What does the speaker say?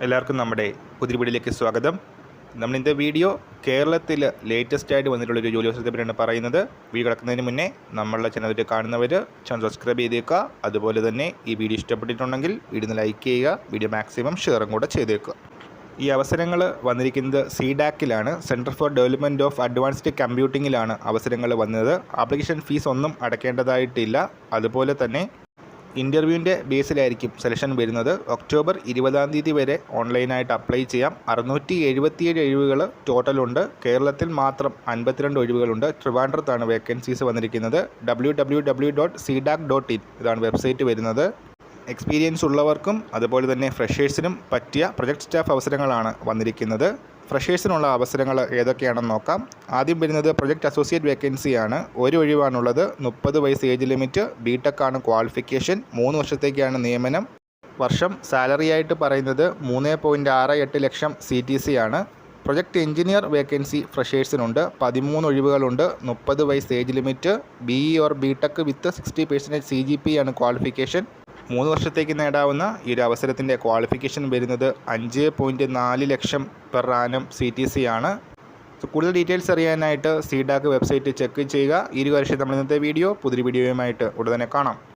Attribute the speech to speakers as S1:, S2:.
S1: എല്ലാവർക്കും നമ്മുടെ പുതിയ വീഡിയോയിലേക്ക് സ്വാഗതം. നമ്മളിന്നത്തെ വീഡിയോ കേരളത്തിൽ ലേറ്റസ്റ്റ് ആയിട്ട് വന്നിട്ടുള്ളൊരു ജോലി അവസരത്തെ പറ്റിയാണ് പറയുന്നത്. വീഡിയോ കിടക്കുന്നതിന് മുന്നേ നമ്മളുടെ ചാനൽ കാണുന്നവർ ചാനൽ സബ്സ്ക്രൈബ് ചെയ്തേക്കുക. അതുപോലെ തന്നെ ഈ വീഡിയോ ഇഷ്ടപ്പെട്ടിട്ടുണ്ടെങ്കിൽ വീഡിയോ ലൈക്ക് ചെയ്യുക, വീഡിയോ മാക്സിമം ഷെയറും കൂടെ ചെയ്തേക്കുക. ഈ അവസരങ്ങൾ വന്നിരിക്കുന്നത് CDAC-ലാണ്, centre for development of advanced കമ്പ്യൂട്ടിങ്ങിലാണ് അവസരങ്ങൾ വന്നത്. ആപ്ലിക്കേഷൻ ഫീസ് ഒന്നും അടയ്ക്കേണ്ടതായിട്ടില്ല. അതുപോലെ തന്നെ ഇൻ്റർവ്യൂവിൻ്റെ ബേസിലായിരിക്കും സെലക്ഷൻ വരുന്നത്. ഒക്ടോബർ 20 വരെ ഓൺലൈനായിട്ട് അപ്ലൈ ചെയ്യാം. 677 ഒഴിവുകൾ ടോട്ടലുണ്ട്. കേരളത്തിൽ മാത്രം 52 ഒഴിവുകളുണ്ട്. ട്രിവാൻഡ്രത്താണ് വേക്കൻസീസ് വന്നിരിക്കുന്നത്. www.cdac.in ഇതാണ് വെബ്സൈറ്റ് വരുന്നത്. എക്സ്പീരിയൻസ് ഉള്ളവർക്കും അതുപോലെ തന്നെ ഫ്രഷേഴ്സിനും പറ്റിയ പ്രൊജക്ട് സ്റ്റാഫ് അവസരങ്ങളാണ് വന്നിരിക്കുന്നത്. ഫ്രഷേഴ്സിനുള്ള അവസരങ്ങൾ ഏതൊക്കെയാണെന്ന് നോക്കാം. ആദ്യം വരുന്നത് പ്രൊജക്ട് അസോസിയേറ്റ് വേക്കൻസിയാണ്. ഒരു ഒഴിവാണുള്ളത്. 30 വയസ്സ് ഏജ് ലിമിറ്റ്, BTech ആണ് ക്വാളിഫിക്കേഷൻ. 3 വർഷത്തേക്കാണ് നിയമനം. വർഷം സാലറി ആയിട്ട് പറയുന്നത് 3.68 ലക്ഷം CTC ആണ്. പ്രൊജക്ട് എഞ്ചിനീയർ വേക്കൻസി ഫ്രഷേഴ്സിനുണ്ട്. 13 ഒഴിവുകളുണ്ട്. 30 വയസ്സ് age limit, BE or BTech with 60% CGP ആണ് ക്വാളിഫിക്കേഷൻ. 3 വർഷത്തേക്ക് നേടാവുന്ന ഈ ഒരു അവസരത്തിൻ്റെ ക്വാളിഫിക്കേഷൻ വരുന്നത് 5.4 ലക്ഷം പെർ ആനം CTC ആണ്. കൂടുതൽ ഡീറ്റെയിൽസ് അറിയാനായിട്ട് CDAC വെബ്സൈറ്റ് ചെക്ക് ചെയ്യുക. ഈ ഒരു വർഷം നമ്മൾ ഇന്നത്തെ വീഡിയോ പുതിയ വീഡിയോയുമായിട്ട് ഉടനെ കാണാം.